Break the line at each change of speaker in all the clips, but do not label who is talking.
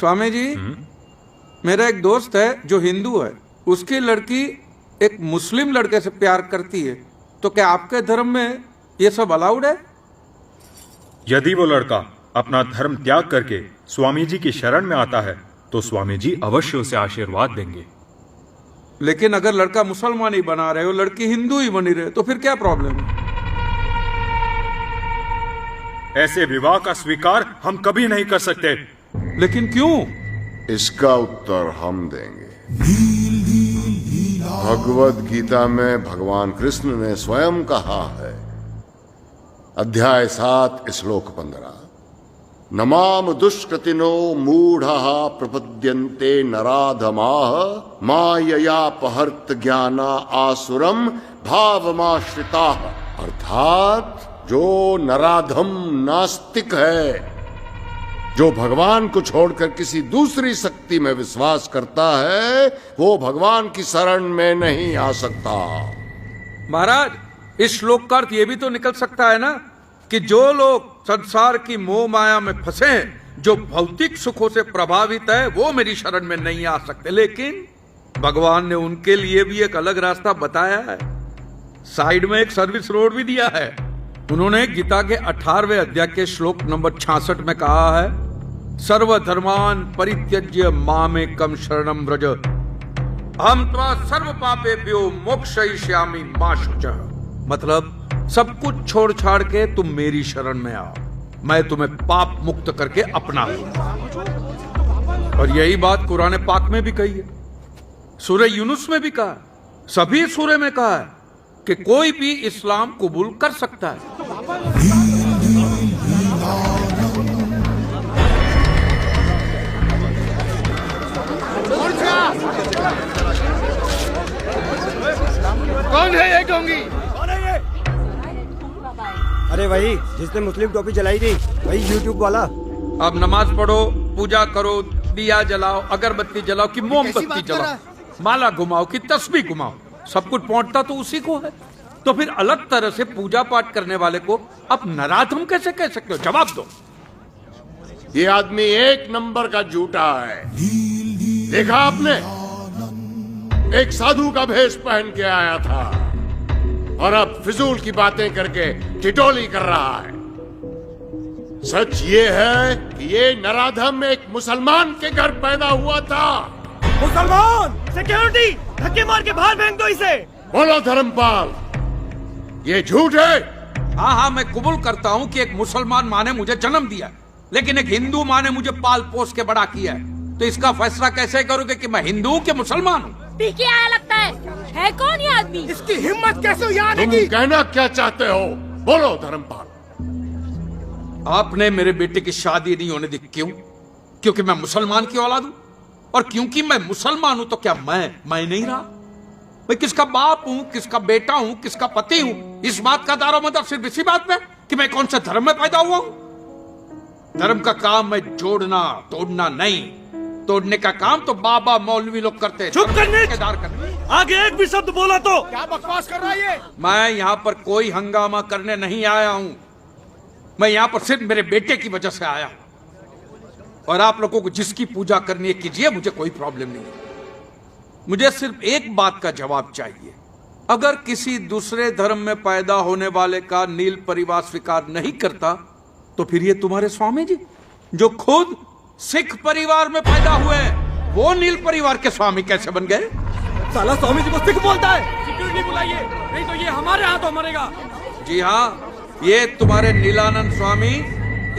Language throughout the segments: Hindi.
स्वामी जी, मेरा एक दोस्त है जो हिंदू है, उसकी लड़की एक मुस्लिम लड़के से प्यार करती है, तो क्या आपके धर्म में ये सब अलाउड है?
यदि वो लड़का अपना धर्म त्याग करके स्वामी जी की शरण में आता है तो स्वामी जी अवश्य उसे आशीर्वाद देंगे।
लेकिन अगर लड़का मुसलमान ही बना रहे हो, लड़की हिंदू ही बनी रहे, तो फिर क्या प्रॉब्लम है?
ऐसे विवाह का स्वीकार हम कभी नहीं कर सकते।
लेकिन क्यों?
इसका उत्तर हम देंगे। भगवद गीता में भगवान कृष्ण ने स्वयं कहा है, अध्याय 7 श्लोक 15, नमाम दुष्कृतिनो मूढ़ः प्रपद्यन्ते नराधमाः माययापहर्त ज्ञाना आसुरम भावमाश्रिताः। अर्थात जो नराधम नास्तिक है, जो भगवान को छोड़कर किसी दूसरी शक्ति में विश्वास करता है, वो भगवान की शरण में नहीं आ सकता।
महाराज, इस श्लोक का अर्थ ये भी तो निकल सकता है ना कि जो लोग संसार की मोह माया में फंसे हैं, जो भौतिक सुखों से प्रभावित है, वो मेरी शरण में नहीं आ सकते। लेकिन भगवान ने उनके लिए भी एक अलग रास्ता बताया है, साइड में एक सर्विस रोड भी दिया है। उन्होंने गीता के 18वें अध्याय के श्लोक नंबर 66 में कहा है, सर्वधर्मान परित्यज्य मामेकं शरणं व्रज अहं त्वा सर्व पापेभ्यो मोक्षयिष्यामि मा शुचः। मतलब सब कुछ छोड़ छाड़ के तुम मेरी शरण में आओ, मैं तुम्हें पाप मुक्त करके अपना लूंगा। और यही बात कुरान पाक में भी कही है, सूरह यूनुस में भी कहा, सभी सूरह में कहा है कि कोई भी इस्लाम कबूल कर सकता है।
कौन है ये ढोंगी?
अरे वही जिसने मुस्लिम टोपी जलाई थी, वही यूट्यूब वाला।
अब नमाज पढ़ो, पूजा करो, दिया जलाओ, अगरबत्ती जलाओ कि मोमबत्ती जलाओ, माला घुमाओ कि तस्बीह घुमाओ, सब कुछ पहुंचता तो उसी को है। तो फिर अलग तरह से पूजा पाठ करने वाले को अब नराधम कैसे कह सकते हो? जवाब दो।
ये आदमी एक नंबर का झूठा है। देखा आपने, एक साधु का भेष पहन के आया था और अब फिजूल की बातें करके टिटोली कर रहा है। सच ये है कि ये नराधम एक मुसलमान के घर पैदा हुआ था।
मुसलमान! सिक्योरिटी! धक्के मार के बाहर फेंक दो इसे।
बोलो धर्मपाल, ये झूठ है?
हाँ हाँ, मैं कबूल करता हूँ कि एक मुसलमान माँ ने मुझे जन्म दिया, लेकिन एक हिंदू माँ ने मुझे पाल पोस के बड़ा किया है। तो इसका फैसला कैसे करोगे कि मैं हिंदू हूँ कि मुसलमान हूँ?
पीके आया लगता है कौन ये आदमी?
इसकी हिम्मत कैसे हुई आने
तुम
की?
कहना क्या चाहते हो? बोलो धर्मपाल।
आपने मेरे बेटे की शादी नहीं होने दी, क्यों? क्योंकि मैं मुसलमान की औलाद हूँ, और क्योंकि मैं मुसलमान हूँ तो क्या मैं नहीं रहा? मैं किसका बाप हूँ, किसका बेटा हूँ, किसका पति हूँ, इस बात का दारोमदार सिर्फ इसी बात में कि मैं कौन से धर्म में पैदा हुआ हूँ। धर्म का काम मैं जोड़ना तोड़ना नहीं, तोड़ने का काम तो बाबा मौलवी लोग करते हैं।
चुप करने!
करने
आगे एक भी शब्द बोला तो
क्या बकवास कर रहा है ये?
मैं यहाँ पर कोई हंगामा करने नहीं आया हूँ, मैं यहाँ पर सिर्फ मेरे बेटे की वजह से आया हूँ। और आप लोगों को जिसकी पूजा करनी है कीजिए, मुझे कोई प्रॉब्लम नहीं है। मुझे सिर्फ एक बात का जवाब चाहिए, अगर किसी दूसरे धर्म में पैदा होने वाले का नील परिवार स्वीकार नहीं करता, तो फिर ये तुम्हारे स्वामी जी जो खुद सिख परिवार में पैदा हुए, वो नील परिवार के स्वामी कैसे बन गए?
साला स्वामी जी को सिख बोलता है।
सिक्योरिटी बुलाइए, नहीं तो ये हमारे हाथों मरेगा।
जी हाँ, ये तुम्हारे नीलानंद स्वामी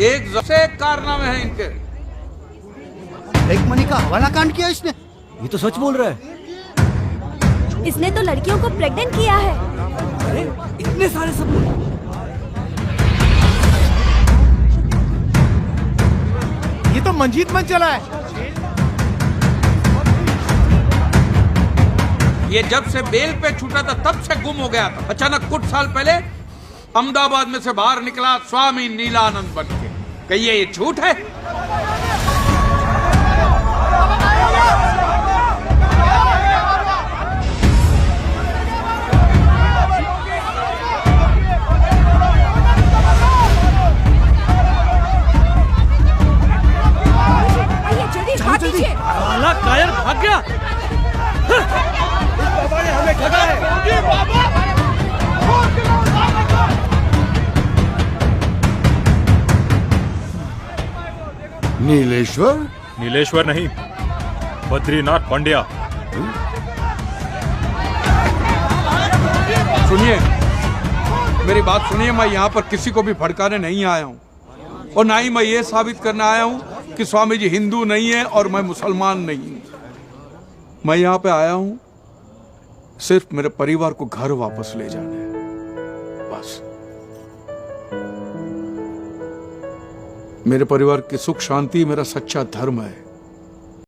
एक जैसे कारनामे हैं इनके।
एक मनी का हवाला कांड किया इसने।
ये तो सच बोल रहा है।
इसने तो लड़कियों को प्रेग्नेंट किया है।
अरे इतने सारे सबूत!
ये तो मंजीत मन चला है।
ये जब से बेल पे छूटा था तब से गुम हो गया था। अचानक कुछ साल पहले अहमदाबाद में से बाहर निकला स्वामी नीलानंद बन के। कहिए ये झूठ है?
साला कायर भाग गया। बाबा ने हमें ठगा है।
नीलेश्वर?
नीलेश्वर नहीं, बद्रीनाथ पांड्या।
सुनिए, मेरी बात सुनिए। मैं यहाँ पर किसी को भी भड़काने नहीं आया हूँ और ना ही मैं ये साबित करने आया हूँ कि स्वामी जी हिंदू नहीं है और मैं मुसलमान नहीं हूँ। मैं यहाँ पे आया हूँ सिर्फ मेरे परिवार को घर वापस ले जाने, बस। मेरे परिवार की सुख शांति मेरा सच्चा धर्म है।